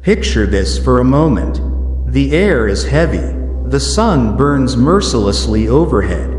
Picture this for a moment. The air is heavy, the sun burns mercilessly overhead,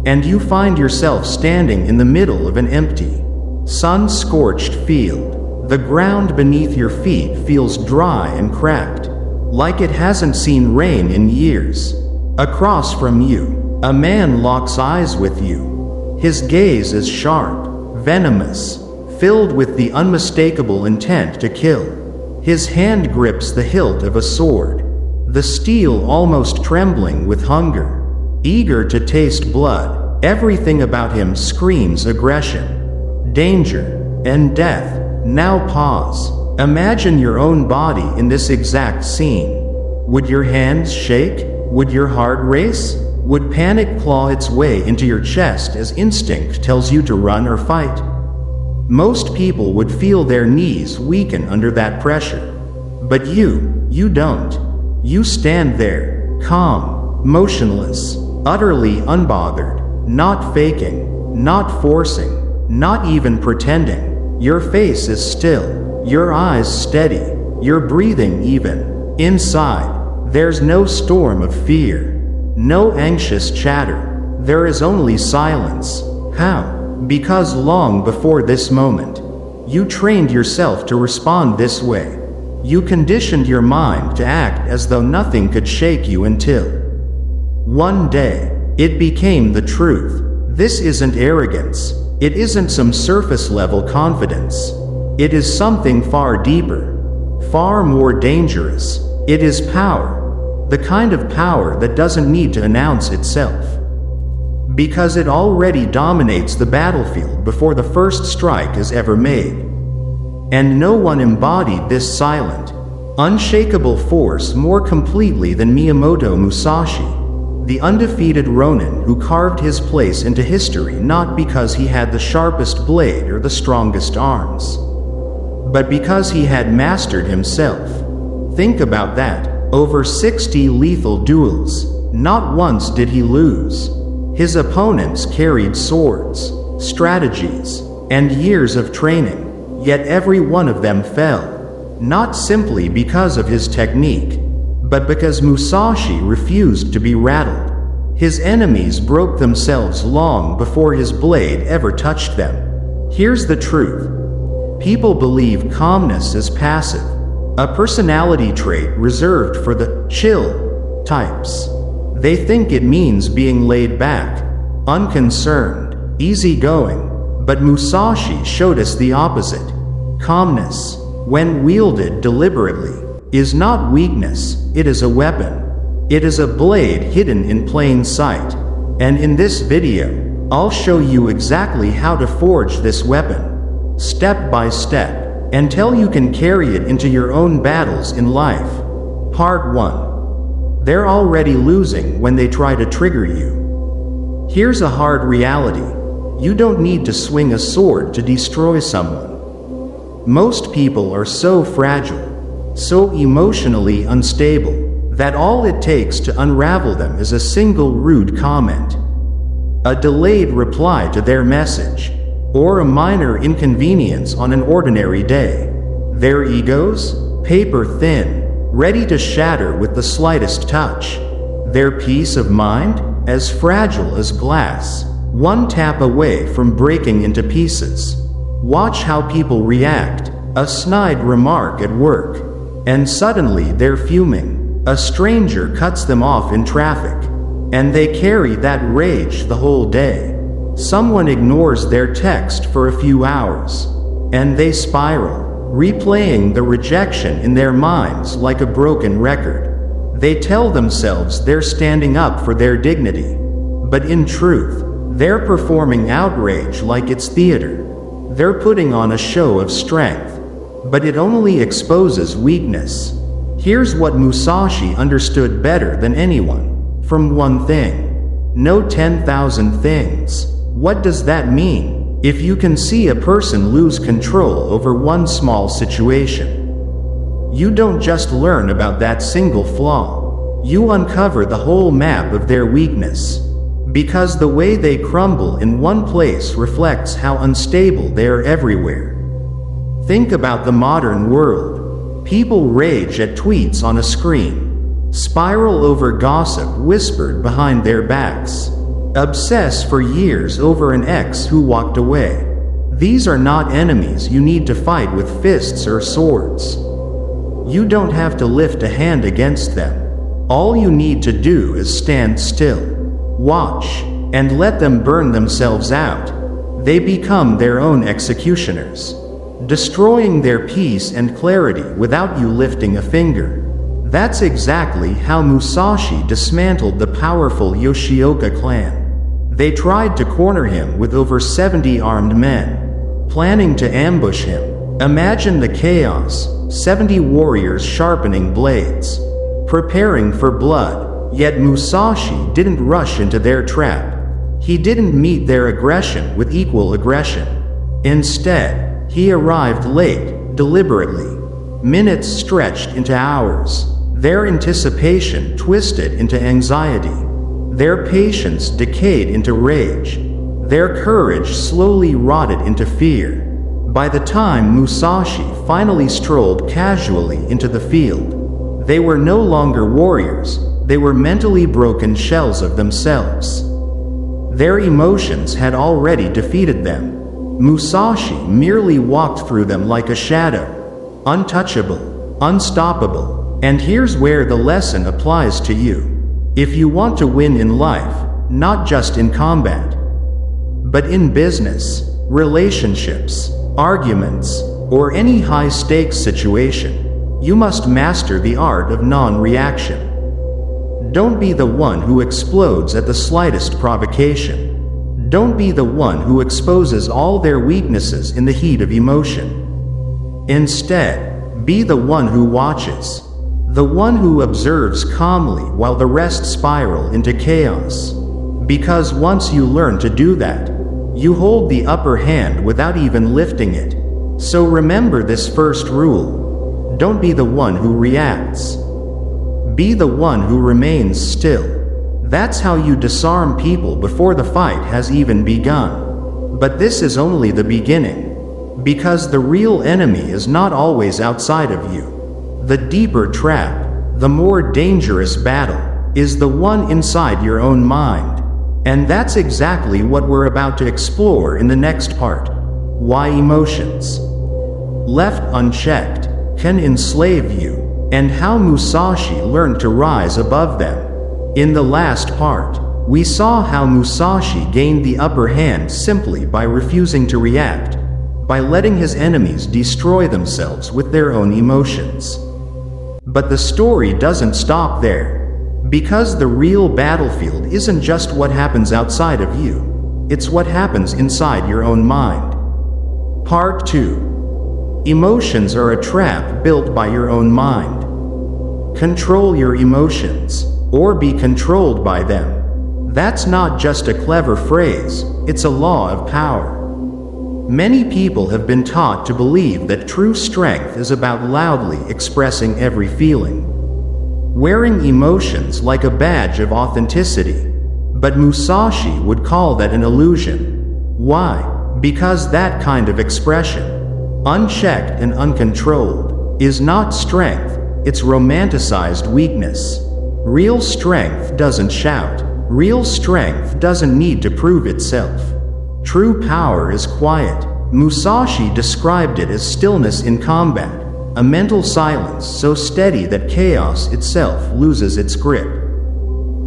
and you find yourself standing in the middle of an empty, sun-scorched field. The ground beneath your feet feels dry and cracked, like it hasn't seen rain in years. Across from you, a man locks eyes with you. His gaze is sharp, venomous, filled with the unmistakable intent to kill. His hand grips the hilt of a sword, the steel almost trembling with hunger. Eager to taste blood, everything about him screams aggression, danger, and death. Now pause. Imagine your own body in this exact scene. Would your hands shake? Would your heart race? Would panic claw its way into your chest as instinct tells you to run or fight? Most people would feel their knees weaken under that pressure. But you don't. You stand there, calm, motionless, utterly unbothered, not faking, not forcing, not even pretending. Your face is still, your eyes steady, your breathing even. Inside, there's no storm of fear, no anxious chatter. There is only silence. How? Because long before this moment, you trained yourself to respond this way. You conditioned your mind to act as though nothing could shake you until one day, it became the truth. This isn't arrogance. It isn't some surface-level confidence. It is something far deeper, far more dangerous. It is power. The kind of power that doesn't need to announce itself. Because it already dominates the battlefield before the first strike is ever made. And no one embodied this silent, unshakable force more completely than Miyamoto Musashi, the undefeated Ronin who carved his place into history not because he had the sharpest blade or the strongest arms, but because he had mastered himself. Think about that. Over 60 lethal duels. Not once did he lose. His opponents carried swords, strategies, and years of training, yet every one of them fell. Not simply because of his technique, but because Musashi refused to be rattled. His enemies broke themselves long before his blade ever touched them. Here's the truth. People believe calmness is passive, a personality trait reserved for the chill types. They think it means being laid back, unconcerned, easygoing, but Musashi showed us the opposite. Calmness, when wielded deliberately, is not weakness, it is a weapon. It is a blade hidden in plain sight. And in this video, I'll show you exactly how to forge this weapon, step by step, until you can carry it into your own battles in life. Part 1. They're already losing when they try to trigger you. Here's a hard reality. You don't need to swing a sword to destroy someone. Most people are so fragile, so emotionally unstable, that all it takes to unravel them is a single rude comment, a delayed reply to their message, or a minor inconvenience on an ordinary day. Their egos? Paper thin, ready to shatter with the slightest touch. Their peace of mind? As fragile as glass, one tap away from breaking into pieces. Watch how people react. A snide remark at work, and suddenly they're fuming. A stranger cuts them off in traffic, and they carry that rage the whole day. Someone ignores their text for a few hours, and they spiral, replaying the rejection in their minds like a broken record. They tell themselves they're standing up for their dignity, but in truth, they're performing outrage like it's theater. They're putting on a show of strength, but it only exposes weakness. Here's what Musashi understood better than anyone. From one thing. No 10,000 things. What does that mean? If you can see a person lose control over one small situation, you don't just learn about that single flaw. You uncover the whole map of their weakness. Because the way they crumble in one place reflects how unstable they are everywhere. Think about the modern world. People rage at tweets on a screen, spiral over gossip whispered behind their backs, obsess for years over an ex who walked away. These are not enemies you need to fight with fists or swords. You don't have to lift a hand against them. All you need to do is stand still, watch, and let them burn themselves out. They become their own executioners, destroying their peace and clarity without you lifting a finger. That's exactly how Musashi dismantled the powerful Yoshioka clan. They tried to corner him with over 70 armed men, planning to ambush him. Imagine the chaos, 70 warriors sharpening blades, preparing for blood. Yet Musashi didn't rush into their trap. He didn't meet their aggression with equal aggression. Instead, he arrived late, deliberately. Minutes stretched into hours. Their anticipation twisted into anxiety. Their patience decayed into rage. Their courage slowly rotted into fear. By the time Musashi finally strolled casually into the field, they were no longer warriors, they were mentally broken shells of themselves. Their emotions had already defeated them. Musashi merely walked through them like a shadow, untouchable, unstoppable. And here's where the lesson applies to you. If you want to win in life, not just in combat, but in business, relationships, arguments, or any high-stakes situation, you must master the art of non-reaction. Don't be the one who explodes at the slightest provocation. Don't be the one who exposes all their weaknesses in the heat of emotion. Instead, be the one who watches, the one who observes calmly while the rest spiral into chaos. Because once you learn to do that, you hold the upper hand without even lifting it. So remember this first rule. Don't be the one who reacts. Be the one who remains still. That's how you disarm people before the fight has even begun. But this is only the beginning. Because the real enemy is not always outside of you. The deeper trap, the more dangerous battle, is the one inside your own mind. And that's exactly what we're about to explore in the next part. Why emotions, left unchecked, can enslave you, and how Musashi learned to rise above them. In the last part, we saw how Musashi gained the upper hand simply by refusing to react, by letting his enemies destroy themselves with their own emotions. But the story doesn't stop there. Because the real battlefield isn't just what happens outside of you, it's what happens inside your own mind. Part 2. Emotions are a trap built by your own mind. Control your emotions, or be controlled by them. That's not just a clever phrase, it's a law of power. Many people have been taught to believe that true strength is about loudly expressing every feeling, wearing emotions like a badge of authenticity. But Musashi would call that an illusion. Why? Because that kind of expression, unchecked and uncontrolled, is not strength, it's romanticized weakness. Real strength doesn't shout. Real strength doesn't need to prove itself. True power is quiet. Musashi described it as stillness in combat, a mental silence so steady that chaos itself loses its grip.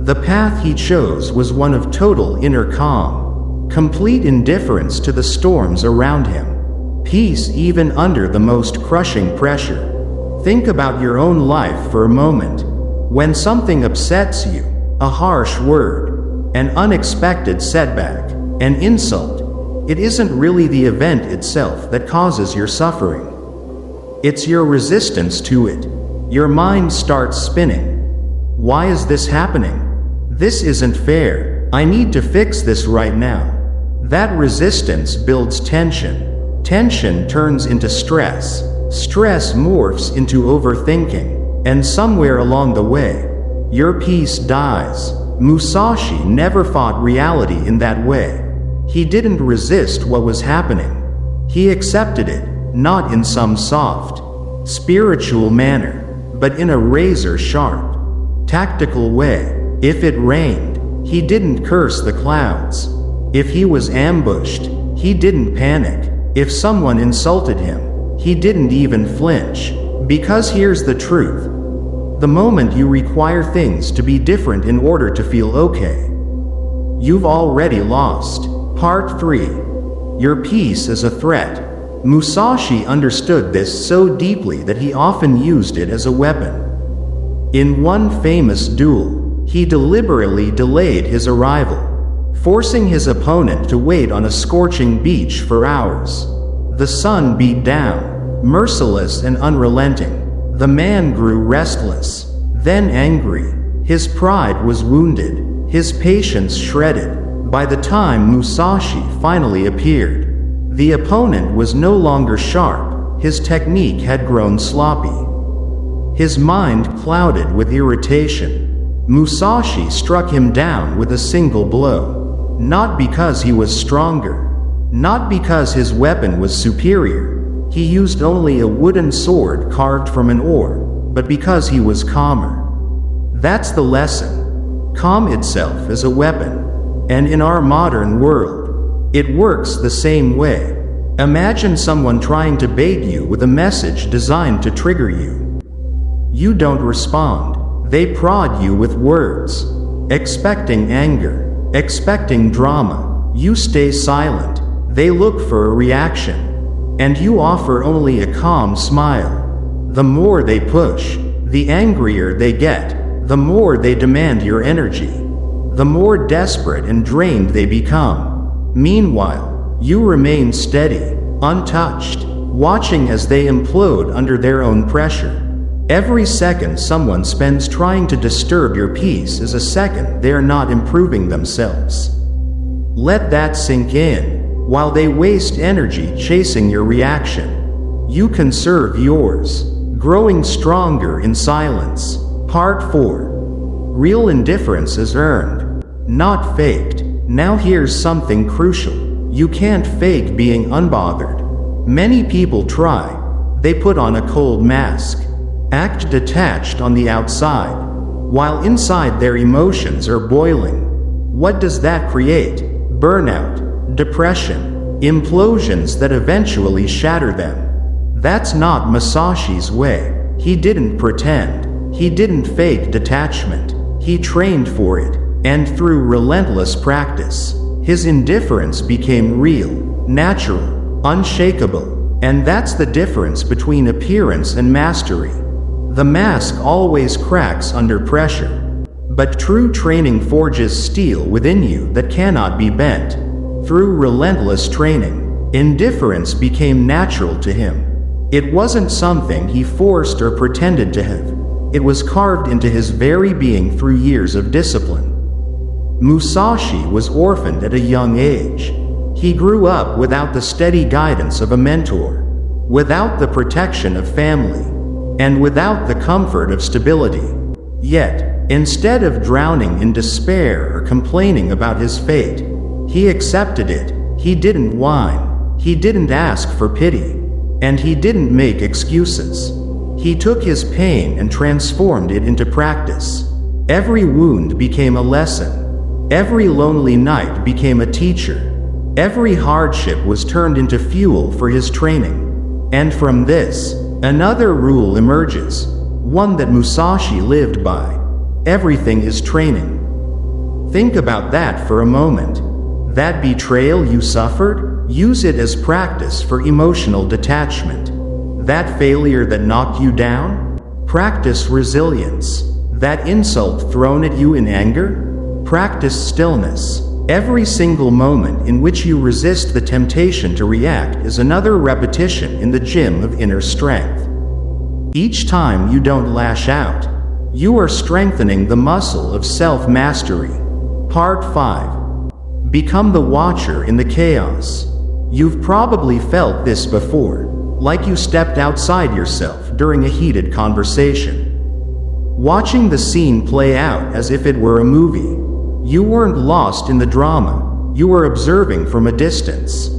The path he chose was one of total inner calm, complete indifference to the storms around him, peace even under the most crushing pressure. Think about your own life for a moment. When something upsets you, a harsh word, an unexpected setback, an insult, it isn't really the event itself that causes your suffering. It's your resistance to it. Your mind starts spinning. Why is this happening? This isn't fair. I need to fix this right now. That resistance builds tension. Tension turns into stress. Stress morphs into overthinking. And somewhere along the way, your peace dies. Musashi never fought reality in that way. He didn't resist what was happening. He accepted it, not in some soft, spiritual manner, but in a razor-sharp, tactical way. If it rained, he didn't curse the clouds. If he was ambushed, he didn't panic. If someone insulted him, he didn't even flinch. Because here's the truth. The moment you require things to be different in order to feel okay, you've already lost. Part 3. Your peace is a threat. Musashi understood this so deeply that he often used it as a weapon. In one famous duel, he deliberately delayed his arrival, forcing his opponent to wait on a scorching beach for hours. The sun beat down, merciless and unrelenting. The man grew restless, then angry. His pride was wounded, his patience shredded. By the time Musashi finally appeared, the opponent was no longer sharp, his technique had grown sloppy. His mind clouded with irritation. Musashi struck him down with a single blow. Not because he was stronger, not because his weapon was superior. He used only a wooden sword carved from an oar, but because he was calmer. That's the lesson. Calm itself is a weapon. And in our modern world, it works the same way. Imagine someone trying to bait you with a message designed to trigger you. You don't respond. They prod you with words, expecting anger, expecting drama. You stay silent. They look for a reaction. And you offer only a calm smile. The more they push, the angrier they get, the more they demand your energy, the more desperate and drained they become. Meanwhile, you remain steady, untouched, watching as they implode under their own pressure. Every second someone spends trying to disturb your peace is a second they are not improving themselves. Let that sink in. While they waste energy chasing your reaction, you conserve yours, growing stronger in silence. Part 4. Real indifference is earned, not faked. Now here's something crucial. You can't fake being unbothered. Many people try. They put on a cold mask, act detached on the outside, while inside their emotions are boiling. What does that create? Burnout, depression, implosions that eventually shatter them. That's not Musashi's way. He didn't pretend. He didn't fake detachment. He trained for it, and through relentless practice, his indifference became real, natural, unshakable. And that's the difference between appearance and mastery. The mask always cracks under pressure, but true training forges steel within you that cannot be bent. Through relentless training, indifference became natural to him. It wasn't something he forced or pretended to have. It was carved into his very being through years of discipline. Musashi was orphaned at a young age. He grew up without the steady guidance of a mentor, without the protection of family, and without the comfort of stability. Yet, instead of drowning in despair or complaining about his fate, he accepted it. He didn't whine. He didn't ask for pity. And he didn't make excuses. He took his pain and transformed it into practice. Every wound became a lesson. Every lonely night became a teacher. Every hardship was turned into fuel for his training. And from this, another rule emerges, one that Musashi lived by. Everything is training. Think about that for a moment. That betrayal you suffered, use it as practice for emotional detachment. That failure that knocked you down, practice resilience. That insult thrown at you in anger, practice stillness. Every single moment in which you resist the temptation to react is another repetition in the gym of inner strength. Each time you don't lash out, you are strengthening the muscle of self-mastery. Part 5. Become the watcher in the chaos. You've probably felt this before, like you stepped outside yourself during a heated conversation, watching the scene play out as if it were a movie. You weren't lost in the drama, you were observing from a distance.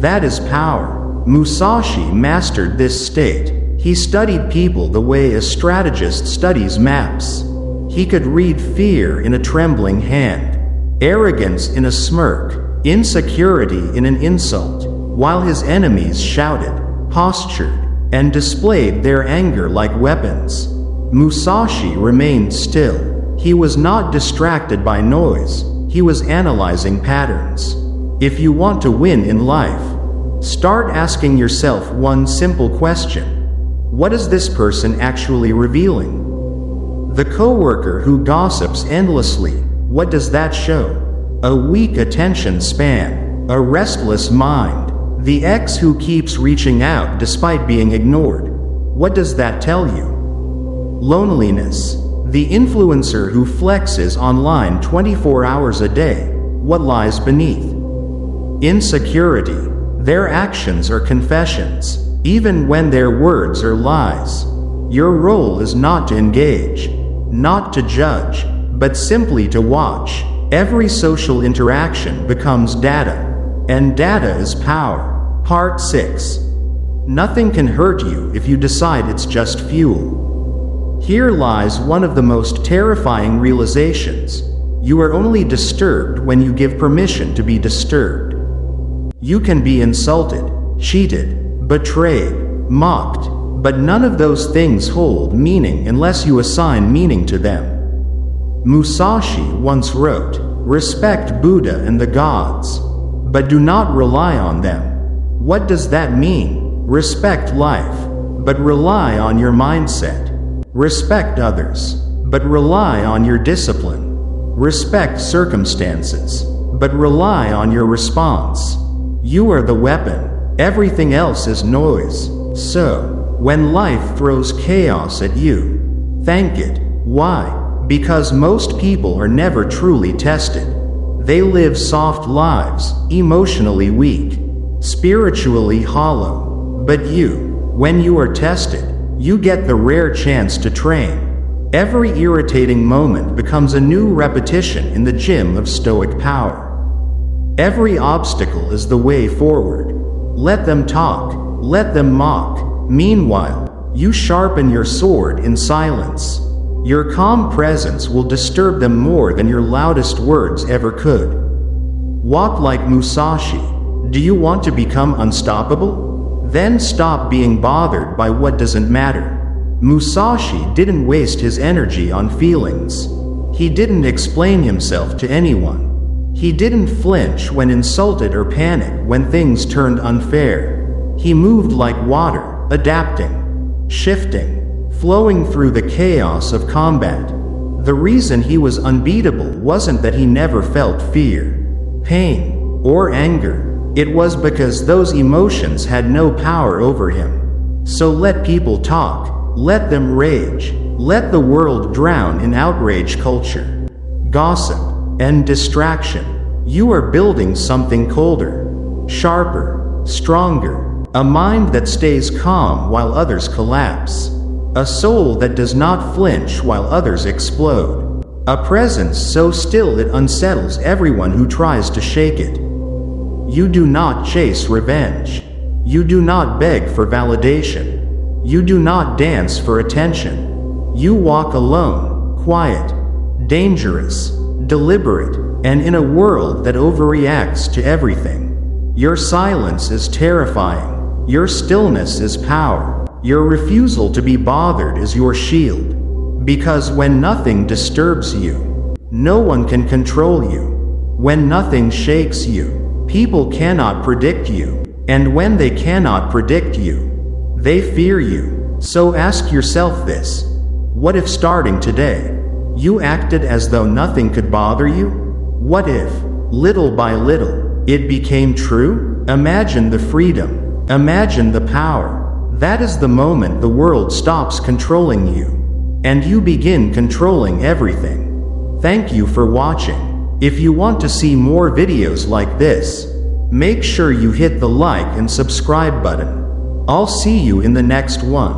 That is power. Musashi mastered this state. He studied people the way a strategist studies maps. He could read fear in a trembling hand, arrogance in a smirk, insecurity in an insult, while his enemies shouted, postured, and displayed their anger like weapons. Musashi remained still. He was not distracted by noise. He was analyzing patterns. If you want to win in life, start asking yourself one simple question. What is this person actually revealing? The coworker who gossips endlessly, what does that show? A weak attention span, a restless mind. The ex who keeps reaching out despite being ignored, what does that tell you? Loneliness. The influencer who flexes online 24 hours a day, what lies beneath? Insecurity. Their actions are confessions, even when their words are lies. Your role is not to engage, not to judge, but simply to watch. Every social interaction becomes data, and data is power. Part 6. Nothing can hurt you if you decide it's just fuel. Here lies one of the most terrifying realizations. You are only disturbed when you give permission to be disturbed. You can be insulted, cheated, betrayed, mocked, but none of those things hold meaning unless you assign meaning to them. Musashi once wrote, "Respect Buddha and the gods, but do not rely on them." What does that mean? Respect life, but rely on your mindset. Respect others, but rely on your discipline. Respect circumstances, but rely on your response. You are the weapon, everything else is noise. So, when life throws chaos at you, thank it. Why? Because most people are never truly tested. They live soft lives, emotionally weak, spiritually hollow. But you, when you are tested, you get the rare chance to train. Every irritating moment becomes a new repetition in the gym of Stoic power. Every obstacle is the way forward. Let them talk, let them mock. Meanwhile, you sharpen your sword in silence. Your calm presence will disturb them more than your loudest words ever could. Walk like Musashi. Do you want to become unstoppable? Then stop being bothered by what doesn't matter. Musashi didn't waste his energy on feelings. He didn't explain himself to anyone. He didn't flinch when insulted or panic when things turned unfair. He moved like water, adapting, shifting, flowing through the chaos of combat. The reason he was unbeatable wasn't that he never felt fear, pain, or anger. It was because those emotions had no power over him. So let people talk, let them rage, let the world drown in outrage culture, gossip, and distraction. You are building something colder, sharper, stronger, a mind that stays calm while others collapse, a soul that does not flinch while others explode, a presence so still it unsettles everyone who tries to shake it. You do not chase revenge. You do not beg for validation. You do not dance for attention. You walk alone, quiet, dangerous, deliberate, and in a world that overreacts to everything. Your silence is terrifying. Your stillness is power. Your refusal to be bothered is your shield. Because when nothing disturbs you, no one can control you. When nothing shakes you, people cannot predict you. And when they cannot predict you, they fear you. So ask yourself this: what if starting today, you acted as though nothing could bother you? What if, little by little, it became true? Imagine the freedom. Imagine the power. That is the moment the world stops controlling you, and you begin controlling everything. Thank you for watching. If you want to see more videos like this, make sure you hit the like and subscribe button. I'll see you in the next one.